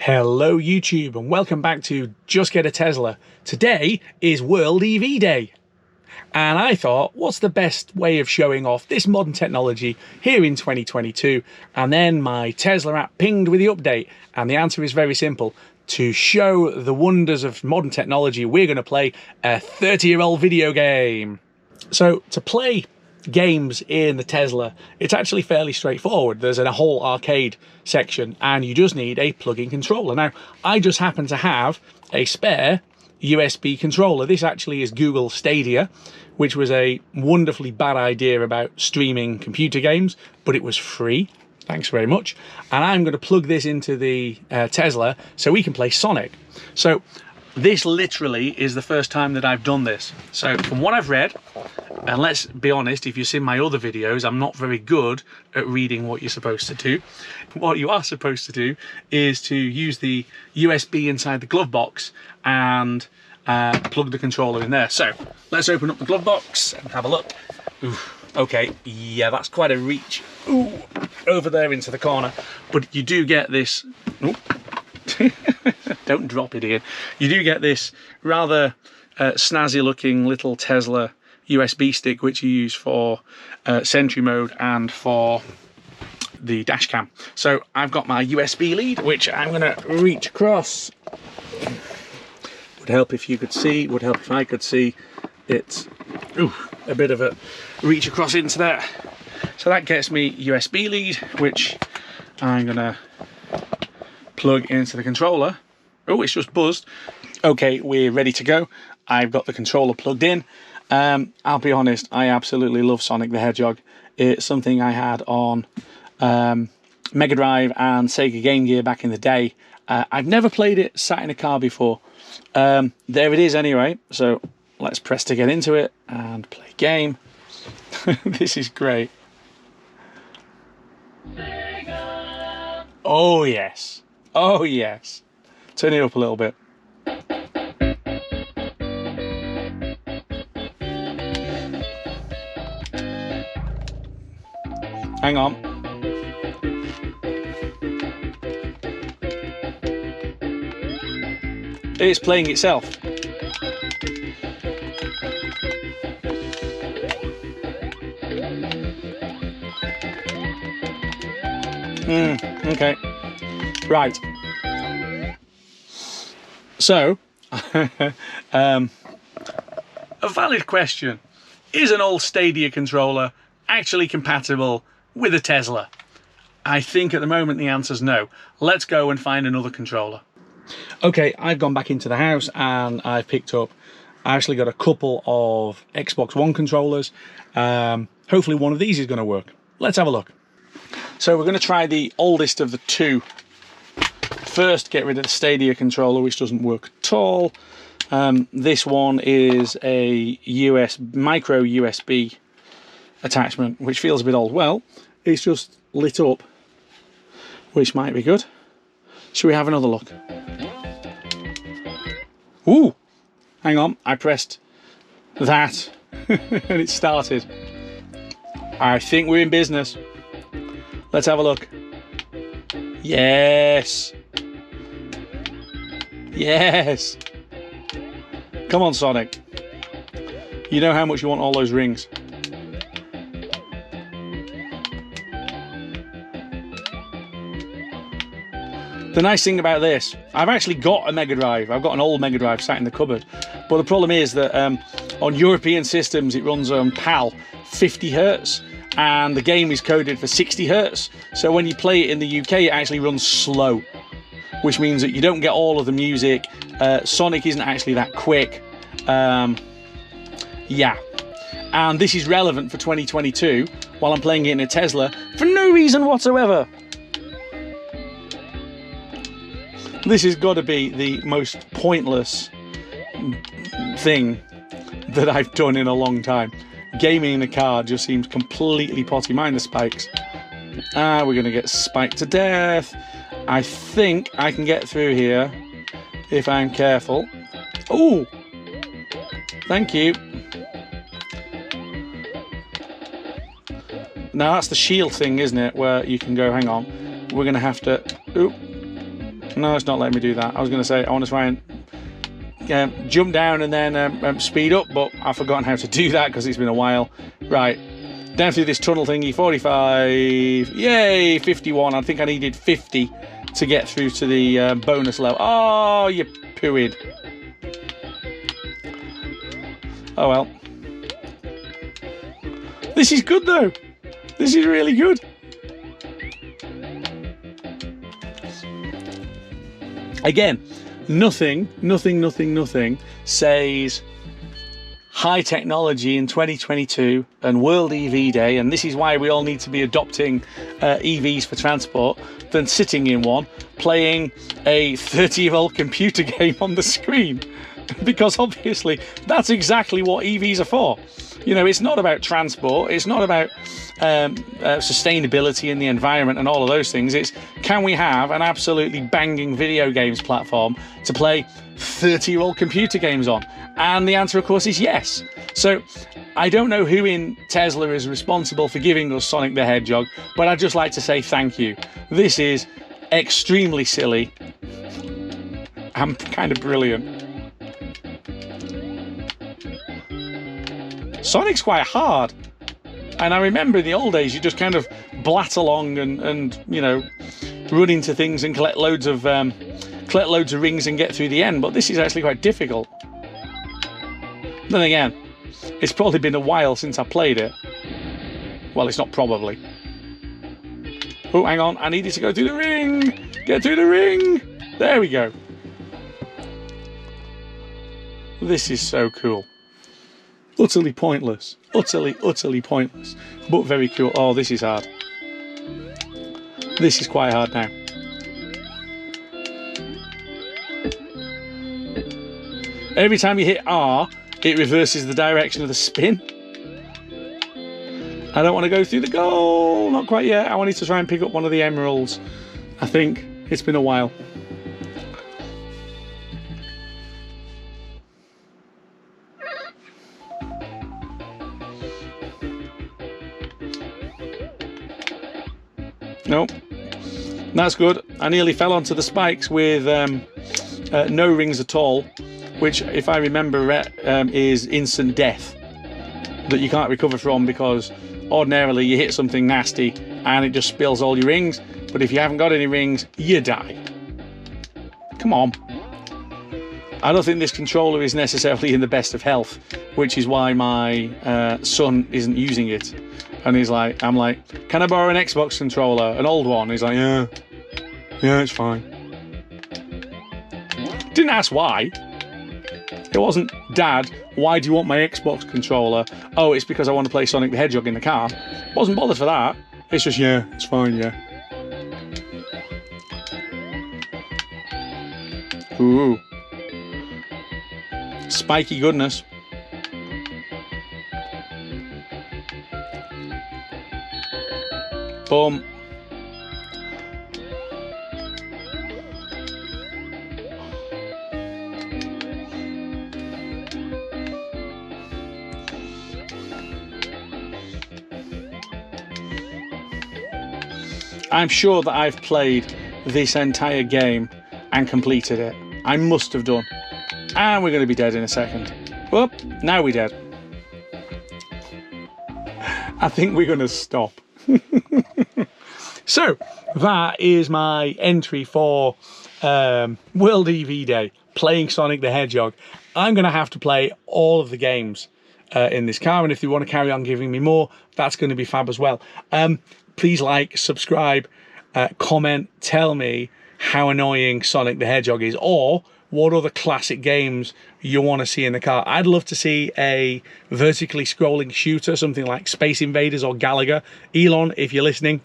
Hello YouTube and welcome back to Just Get a Tesla. Today is World EV Day and I thought, what's the best way of showing off this modern technology here in 2022? And then my Tesla app pinged with the update and the answer is very simple. To show the wonders of modern technology, we're going to play a 30-year-old video game. So to play games in the Tesla, it's actually fairly straightforward. There's a whole arcade section and you just need a plug-in controller. Now, I just happen to have a spare USB controller. This actually is Google Stadia, which was a wonderfully bad idea about streaming computer games, but it was free. Thanks very much. And I'm going to plug this into the Tesla so we can play Sonic. So this literally is the first time that I've done this. So from what I've read, and let's be honest, if you've seen my other videos, I'm not very good at reading what you're supposed to do. What you are supposed to do is to use the USB inside the glove box and plug the controller in there. So let's open up the glove box and have a look. Ooh, okay, yeah, that's quite a reach. Ooh, over there into the corner. But you do get this... Ooh. Don't drop it, Ian. You do get this rather snazzy looking little Tesla USB stick which you use for Sentry mode and for the dash cam. So I've got my USB lead which I'm going to reach across. Would help if you could see, would help if I could see. It's a bit of a reach across into there. So that gets me USB lead which I'm going to plug into the controller. Oh, it's just buzzed. Okay, we're ready to go. I've got the controller plugged in. I'll be honest, I absolutely love Sonic the Hedgehog. It's something I had on Mega Drive and Sega Game Gear back in the day. I've never played it sat in a car before. There it is anyway, so let's press to get into it and play game. This is great. Oh yes. Oh yes. Turn it up a little bit. Hang on. It's playing itself. Okay. Right. So, a valid question. Is an old Stadia controller actually compatible with a Tesla? I think at the moment the answer's no. Let's go and find another controller. Okay, I've gone back into the house and I've picked up, I actually got a couple of Xbox One controllers. Hopefully one of these is going to work. Let's have a look. So we're going to try the oldest of the two. First, get rid of the Stadia controller, which doesn't work at all. This one is a micro USB attachment, which feels a bit old. Well, it's just lit up, which might be good. Should we have another look? Ooh, hang on, I pressed that and it started. I think we're in business. Let's have a look. Yes. Yes. Come on, Sonic. You know how much you want all those rings. The nice thing about this, I've actually got a Mega Drive. I've got an old Mega Drive sat in the cupboard. But the problem is that on European systems, it runs on PAL 50 Hertz. And the game is coded for 60 Hertz. So when you play it in the UK, it actually runs slow, which means that you don't get all of the music. Sonic isn't actually that quick. Yeah. And this is relevant for 2022 while I'm playing it in a Tesla for no reason whatsoever. This has got to be the most pointless thing that I've done in a long time. Gaming in the car just seems completely potty. Mind the spikes. We're going to get spiked to death. I think I can get through here if I'm careful. Oh, thank you. Now that's the shield thing, isn't it? Where you can go, hang on. We're going to have to... Oop. No, it's not letting me do that. I was going to say I want to try and jump down and then speed up, but I've forgotten how to do that because it's been a while. Right, down through this tunnel thingy, 45, yay, 51. I think I needed 50 to get through to the bonus level. Oh, you pooed. Oh well. This is good though. This is really good. Again, nothing says high technology in 2022 and World EV Day, and this is why we all need to be adopting EVs for transport, than sitting in one playing a 30-year-old computer game on the screen. Because obviously that's exactly what EVs are for. You know, it's not about transport, it's not about sustainability in the environment and all of those things. It's, can we have an absolutely banging video games platform to play 30-year-old computer games on? And the answer, of course, is yes. So I don't know who in Tesla is responsible for giving us Sonic the Hedgehog, but I'd just like to say thank you. This is extremely silly and kind of brilliant. Sonic's quite hard, and I remember in the old days you just kind of blat along and you know, run into things and collect loads of rings and get through the end, but this is actually quite difficult. Then again, it's probably been a while since I played it. Well, it's not probably. Oh, hang on, I needed to go through the ring! Get through the ring! There we go. This is so cool. Utterly pointless. Utterly pointless. But very cool. Oh, this is hard. This is quite hard now. Every time you hit R, it reverses the direction of the spin. I don't want to go through the goal. Not quite yet. I wanted to try and pick up one of the emeralds. I think it's been a while. Nope, that's good. I nearly fell onto the spikes with no rings at all, which, if I remember, is instant death that you can't recover from, because ordinarily you hit something nasty and it just spills all your rings, but if you haven't got any rings, you die. Come on. I don't think this controller is necessarily in the best of health, which is why my son isn't using it. And he's like, I'm like, can I borrow an Xbox controller? An old one? He's like, yeah, it's fine. Didn't ask why. It wasn't, Dad, why do you want my Xbox controller? Oh, it's because I want to play Sonic the Hedgehog in the car. Wasn't bothered for that. It's just, yeah, it's fine, yeah. Ooh. Spiky goodness. Boom. I'm sure that I've played this entire game and completed it. I must have done. And we're going to be dead in a second. Whoop, now we're dead. I think we're going to stop. So that is my entry for World EV Day, playing Sonic the Hedgehog. I'm going to have to play all of the games in this car, and if you want to carry on giving me more, that's going to be fab as well. Please like, subscribe, comment, tell me how annoying Sonic the Hedgehog is, or what other classic games you want to see in the car. I'd love to see a vertically scrolling shooter, something like Space Invaders or Galaga. Elon, if you're listening,